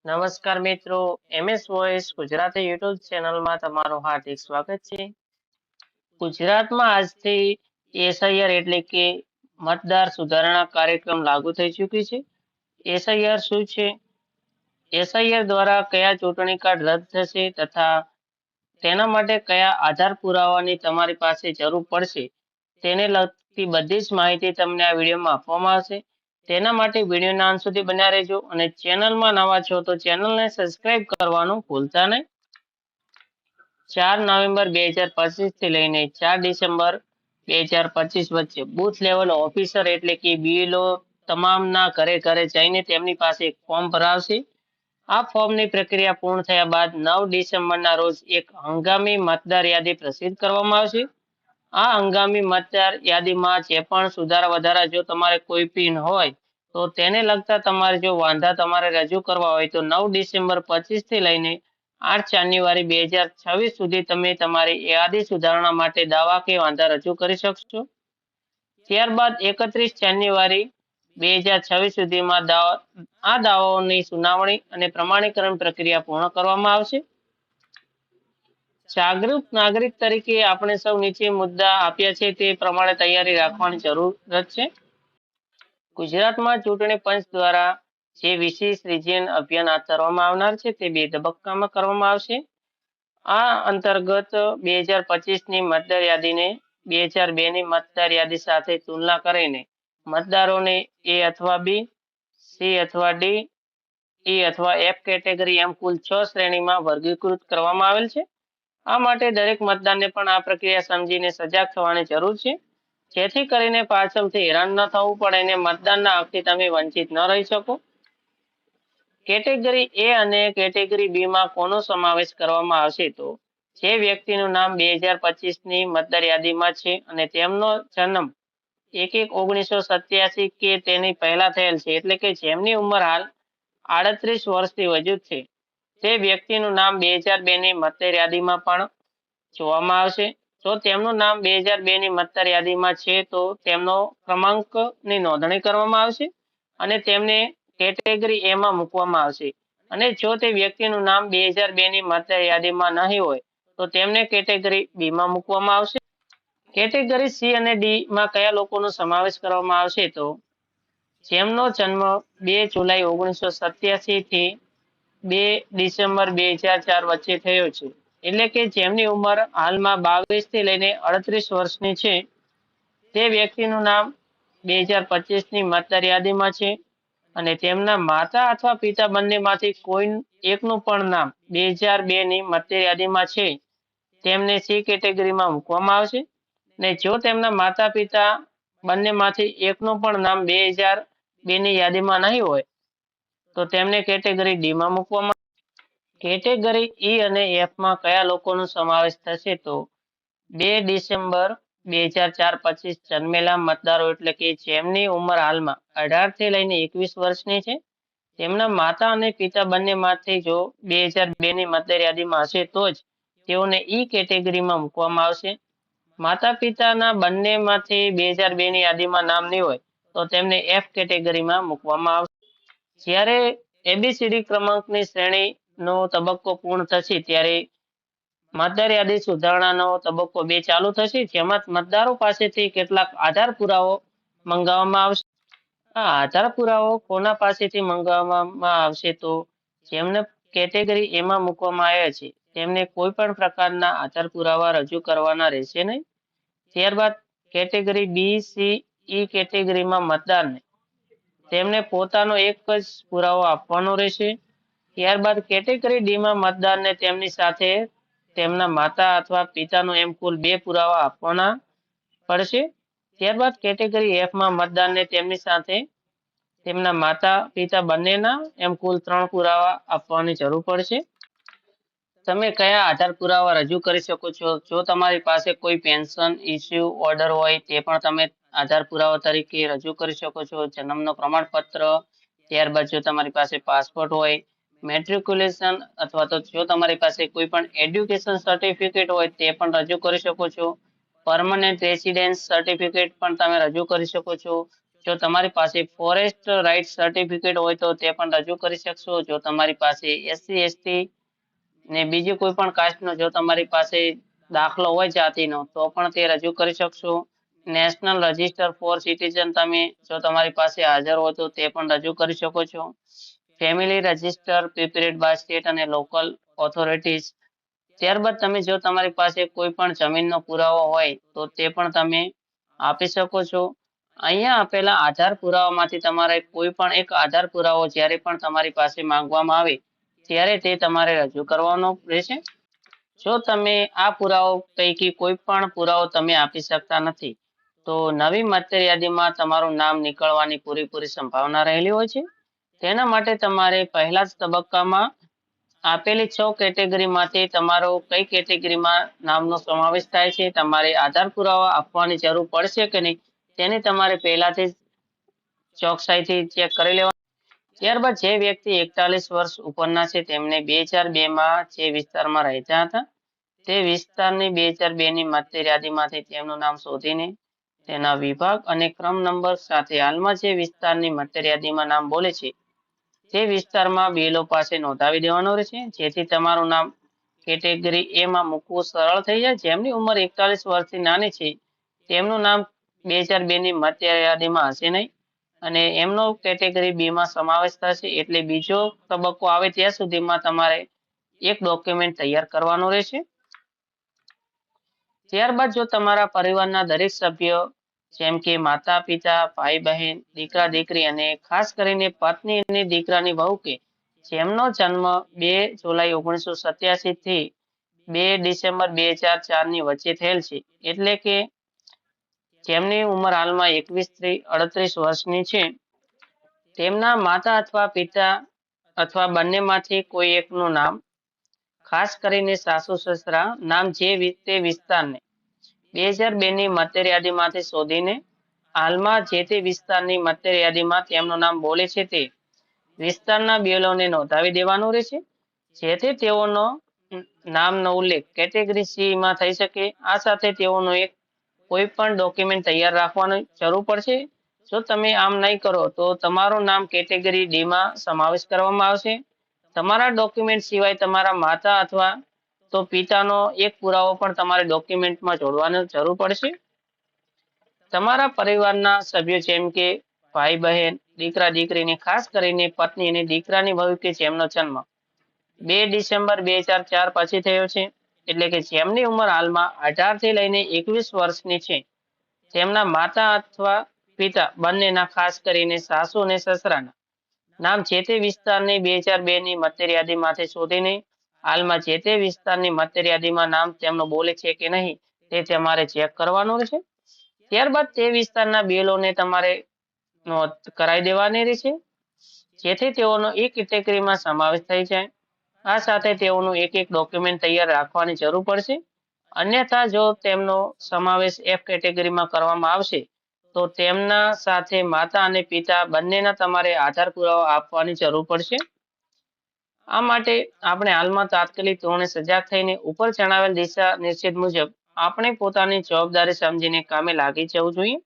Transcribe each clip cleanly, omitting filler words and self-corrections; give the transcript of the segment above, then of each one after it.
નમસ્કાર મિત્રો, MS voice Gujarati YouTube ચેનલમાં તમારું હાર્દિક સ્વાગત છે. ગુજરાતમાં આજથી એસઆઈઆર એટલે કે મતદાર સુધારણા કાર્યક્રમ લાગુ થઈ ચૂકી છે. એસઆઈઆર શું છે? એસઆઈઆર દ્વારા કયા ચૂંટણી કાર્ડ રદ થશે તથા તેના માટે કયા આધાર પુરાવાની તમારી પાસે જરૂર પડશે તેને લગતી બધી જ માહિતી તમને આ વિડીયોમાં આપવામાં આવશે. તેના માટે વિડીયોના અંત સુધી બન્યા રહેજો અને ચેનલમાં નવા છો તો ચેનલને સબસ્ક્રાઇબ કરવાનું ભૂલતા નહીં. 4 નવેમ્બર 2025 થી લઈને 4 ડિસેમ્બર 2025 વચ્ચે બૂથ લેવલ ઓફિસર એટલે કે બીએલઓ તમામના ઘરે ઘરે જઈને તેમની પાસે એક ફોર્મ ભરાવશે. આ ફોર્મની પ્રક્રિયા પૂર્ણ થયા બાદ 9 ડિસેમ્બરના રોજ એક હંગામી મતદાર યાદી પ્રસિદ્ધ કરવામાં આવશે. આ હંગામી મતદાર યાદીમાં જે પણ સુધારા વધારા જો તમારે કોઈ પીન હોય તો તેને લગતા તમારે જો વાંધા તમારે રજૂ કરવા હોય તો 9 ડિસેમ્બર 25 થી લઈને 8 જાન્યુઆરી 2026 સુધી તમે તમારી યાદી સુધારણા માટે દાવા કે વાંધા રજૂ કરી શકશો. ત્યારબાદ 31 જાન્યુઆરી 2026 સુધીમાં આ દાવાઓની સુનાવણી અને પ્રમાણીકરણ પ્રક્રિયા પૂર્ણ કરવામાં આવશે. જાગૃત નાગરિક તરીકે આપણે સૌ નીચે મુદ્દા આપ્યા છે તે પ્રમાણે તૈયારી રાખવાની જરૂરત છે. ગુજરાતમાં ચૂંટણી પંચ દ્વારા જે વિશેષ રિજિયન અભિયાન હાથ ધરવામાં આવનાર છે તે 2 તબક્કામાં કરવામાં આવશે. આ અંતર્ગત 2025 ની મતદાર યાદીને 2002 ની મતદાર યાદી સાથે તુલના કરીને મતદારોને A અથવા B, C અથવા D, E અથવા F કેટેગરી એમ કુલ 6 શ્રેણીમાં વર્ગીકૃત કરવામાં આવેલ છે. આ માટે દરેક મતદારને પણ આ પ્રક્રિયા સમજીને સજાગ થવાની જરૂર છે, જેથી કરીને પાછળથી હેરાન ન થવું પડે અને મતદાનના હકથી તમે વંચિત ન રહી શકો. કેટેગરી A અને કેટેગરી B માં કોનો સમાવેશ કરવામાં આવશે તો જે વ્યક્તિનું નામ 2025 ની મતદાર યાદીમાં છે અને તેમનો જન્મ 1/1/1987 કે તેની પહેલા થયેલ છે એટલે કે જેમની ઉંમર હાલ 38 વર્ષથી વધુ છે તે વ્યક્તિનું નામ 2002 ની મતદાર યાદીમાં પણ જોવામાં આવશે. જો તેમનું નામ 2002 ની મતદાર યાદીમાં છે તો તેમનો ક્રમાંકની નોંધણી કરવામાં આવશે અને તેમને કેટેગરી A માં મૂકવામાં આવશે અને જો તે વ્યક્તિનું નામ 2002 ની મતદાર યાદીમાં નહીં હોય તો તેમને કેટેગરી B માં મૂકવામાં આવશે. કેટેગરી C અને D માં કયા લોકોનો સમાવેશ કરવામાં આવશે તો જેમનો જન્મ 2 જુલાઈ 1987 થી 2 ડિસેમ્બર 2004 વચ્ચે થયો છે એટલે કે જેમની ઉંમર હાલમાં 22 થી લઈને 38 વર્ષની છે તે વ્યક્તિનું નામ 2025 ની મતદાર યાદીમાં છે અને તેમના માતા અથવા પિતા બંનેમાંથી કોઈ એકનું પણ નામ 2002 ની મતદાર યાદીમાં છે તેમને C કેટેગરીમાં મૂકવામાં આવશે અને જો તેમના માતા પિતા બંનેમાંથી એકનું પણ નામ 2002 ની યાદીમાં નહીં હોય તો તેમને કેટેગરી D માં મૂકવામાં. કેટેગરી E અને F માં કયા લોકોનો સમાવેશ થશે તો 2 ડિસેમ્બર 2004-25 જન્મેલા મતદારો એટલે કે જેમની ઉંમર હાલમાં 18 થી લઈને 21 વર્ષની છે. તેમના માતા અને પિતા બંનેમાંથી જો 2002 ની મતદાર યાદીમાં હશે તો જ તેઓને E કેટેગરીમાં મૂકવામાં આવશે. માતા પિતાના બંનેમાંથી 2002 ની યાદીમાં નામ નહીં હોય તો તેમને F કેટેગરીમાં મૂકવામાં આવશે. જ્યારે ABCD ક્રમાંકની શ્રેણીનો તબક્કો પૂર્ણ થશે ત્યારે મતદાર યાદી સુધારણાનો તબક્કો 2 ચાલુ થશે, જેમાં મતદારો પાસેથી કેટલાક આધાર પુરાવો મંગાવવામાં આવશે. આ આધાર પુરાવો કોના પાસેથી મંગાવવામાં આવશે તો જેમને કેટેગરી A માં મૂકવામાં આવ્યા છે તેમને કોઈ પણ પ્રકારના આધાર પુરાવા રજૂ કરવાના રહેશે નહીં. ત્યારબાદ કેટેગરી B, C, E કેટેગરીમાં મતદારને તેમને પોતાનો એક જ પુરાવો આપવાનો રહેશે. ત્યારબાદ કેટેગરી D માં મતદારને તેમની સાથે તેમના માતા અથવા પિતાનો એમ કુલ 2 પુરાવા આપવાના પડશે. ત્યારબાદ કેટેગરી F માં મતદારને તેમની સાથે તેમના માતા પિતા બંનેના એમ કુલ 3 પુરાવા આપવાની જરૂર પડશે. તમે કયા આધાર પુરાવા રજૂ કરી શકો છો? જો તમારી પાસે કોઈ પેન્શન ઇસ્યુ ઓર્ડર હોય તે પણ તમે આધાર પુરાવા તરીકે રજૂ કરી શકો છો. જન્મનો પ્રમાણપત્ર, ત્યારબાદ જો તમારી પાસે પાસપોર્ટ હોય, મેટ્રિક્યુલેશન અથવા તો જો તમારી પાસે કોઈ પણ એડ્યુકેશન સર્ટિફિકેટ હોય તે પણ રજૂ કરી શકો છો. પરમનન્ટ રેસિડેન્સ સર્ટિફિકેટ પણ તમે રજૂ કરી શકો છો. જો તમારી પાસે ફોરેસ્ટ રાઇટ સર્ટિફિકેટ હોય તો તે પણ રજૂ કરી શકશો. જો તમારી પાસે SC ST ને બીજી કોઈ પણ કાસ્ટનો જો તમારી પાસે દાખલો હોય જાતિનો તો પણ તે રજૂ કરી શકશો. નેશનલ રજિસ્ટર ફોર સિટીઝન તમે જો તમારી પાસે હાજર હોય તો તે પણ રજૂ કરી શકો છો. Family register prepared by state અને લોકલ ઓથોરિટીઝ. ત્યારબાદ તમે જો તમારી પાસે કોઈ પણ જમીનનો પુરાવો હોય તો તે પણ તમે આપી શકો છો. અહીંયા આપેલા આધાર પુરાવામાંથી તમારે કોઈ પણ એક આધાર પુરાવો જ્યારે પણ તમારી પાસે માંગવામાં આવે ત્યારે તે તમારે રજૂ કરવાનો રહેશે. જો તમે આ પુરાવો પૈકી કોઈ પણ પુરાવો તમે આપી શકતા નથી તો નવી મતદાર યાદીમાં તમારું નામ નીકળવાની પૂરેપૂરી સંભાવના રહેલી હોય છે. તેના માટે તમારે પહેલા જ તબક્કામાં આપેલી 6 કેટેગરીમાંથી તમારો કઈ કેટેગરીમાં નામનો સમાવેશ થાય છે, તમારે આધાર પુરાવા આપવાની જરૂર પડશે કે નહીં તેની તમારે પહેલાથી ચોકસાઈથી ચેક કરી લેવાનું. ત્યારબાદ જે વ્યક્તિ 41 વર્ષ ઉપરના છે તેમને 2002માં જે વિસ્તારમાં રહેતા હતા તે વિસ્તારની 2002ની મતદાર યાદીમાંથી તેમનું નામ શોધીને તેના વિભાગ અને ક્રમ નંબર સાથે હાલમાં જે વિસ્તારની મતદાર યાદીમાં નામ બોલે છે તે વિસ્તારમાં BLO પાસે નોંધાવી દેવાનું રહેશે, જેથી તમારું નામ કેટેગરી A માં મૂકવું સરળ થઈ જાય. જેમની ઉંમર 41 વર્ષથી નાની છે તેમનું નામ 2002ની મતદાર યાદીમાં હશે નહીં અને એમનો કેટેગરી B માં સમાવેશ થશે. એટલે બીજો તબક્કો આવે ત્યાં સુધીમાં તમારે એક ડોક્યુમેન્ટ તૈયાર કરવાનું રહેશે. ત્યારબાદ જો તમારા પરિવારના દરેક સભ્યો જેમ કે માતા પિતા, ભાઈ બહેન, દીકરા દીકરી અને ખાસ કરીને પત્ની અને દીકરાની વહુ કે જેમનો જન્મ 2 જુલાઈ 1987 થી 2 ડિસેમ્બર 2004 ની વચ્ચે થયેલ છે, એટલે કે જેમની ઉંમર હાલમાં 21 થી 38 વર્ષની છે, તેમના માતા અથવા પિતા અથવા બંનેમાંથી કોઈ એકનું નામ, ખાસ કરીને સાસુ સસરા નામ જે તે વિસ્તારને 2002ની મતદાર યાદીમાંથી શોધીને હાલમાં જે તે વિસ્તારની મતદાર યાદીમાં તેમનું નામ બોલે છે તે વિસ્તારના BLOને નોંધાવી દેવાનું રહેશે, જેથી તેઓનો નામનો ઉલ્લેખ કેટેગરી C માં થઈ શકે. આ સાથે તેઓનો એક કોઈ પણ ડોક્યુમેન્ટ તૈયાર રાખવાની જરૂર પડશે. જો તમે આમ નહીં કરો તો તમારું નામ કેટેગરી D માં સમાવેશ કરવામાં આવશે. તમારા ડોક્યુમેન્ટ સિવાય તમારા માતા અથવા તો પિતાનો એક પુરાવો પણ તમારે ડોક્યુમેન્ટમાં જોડવાની જરૂર પડશે. તમારા પરિવારના સભ્યો જેમ કે ભાઈ બહેન, દીકરા દીકરીની ખાસ કરીને પત્ની અને દીકરાની વહુ કે જેમનો જન્મ 2 ડિસેમ્બર 2004 પછી થયો છે, એટલે કે જેમની ઉંમર હાલમાં 18 થી લઈને 21 વર્ષની છે, તેમના માતા અથવા પિતા બંનેના ખાસ કરીને સાસુ અને સસરાના નામ જે તે વિસ્તારની 2002ની મતદાર યાદીમાંથી શોધીને હાલમાં જે તે વિસ્તારની મતદાર યાદીમાં નામ તેમનું બોલે છે કે નહીં તે તમારે ચેક કરવાનું રહેશે. ત્યારબાદ તે વિસ્તારના BLOને તમારે નોંધ કરાવી દેવાની રહેશે, જેથી તેઓનો એક કેટેગરીમાં સમાવેશ થઈ જાય. આ સાથે તેઓનું એક ડોક્યુમેન્ટ તૈયાર રાખવાની જરૂર પડશે. અન્યથા જો તેમનો સમાવેશ F કેટેગરીમાં કરવામાં આવશે તો તેમના સાથે માતા અને પિતા બંનેના તમારે આધાર પુરાવા આપવાની જરૂર પડશે. આ માટે આપણે હાલમાં તાત્કાલિક ધોરણે સજાગ થઈને ઉપર જણાવેલ દિશા નિર્દેશ મુજબ આપણે પોતાની જવાબદારી સમજીને કામે લાગી જવું જોઈએ,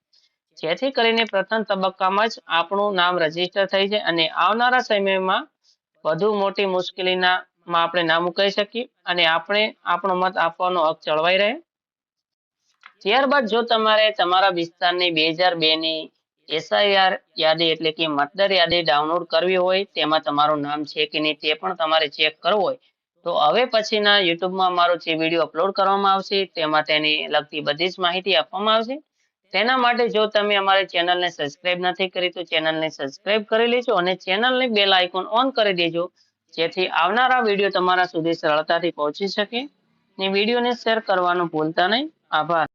જેથી કરીને પ્રથમ તબક્કામાં જ આપણું નામ રજીસ્ટર થઈ જાય અને આવનારા સમયમાં વધુ મોટી મુશ્કેલીમાં આપણે ના મુકાઈ શકીએ અને આપણે આપણો મત આપવાનો હક જળવાઈ રહે. ત્યારબાદ જો તમારે તમારા વિસ્તારની 2002ની SIR યાદી એટલે કે મતદાર યાદી ડાઉનલોડ કરવી હોય, તેમાં તમારું નામ છે કે નહીં તે પણ તમારે ચેક કરવું હોય તો હવે પછીના યુટ્યુબમાં મારો જે વિડીયો અપલોડ કરવામાં આવશે તેમાં તેની લગતી બધી જ માહિતી આપવામાં આવશે. તેના માટે જો તમે અમારી ચેનલને સબસ્ક્રાઇબ નથી કરી તો ચેનલને સબસ્ક્રાઇબ કરી લેજો અને ચેનલની બેલ આઇકોન ઓન કરી દેજો, જેથી આવનારા વિડીયો તમારા સુધી સરળતાથી પહોંચી શકે. ને વિડીયોને શેર કરવાનું ભૂલતા નહીં. આભાર.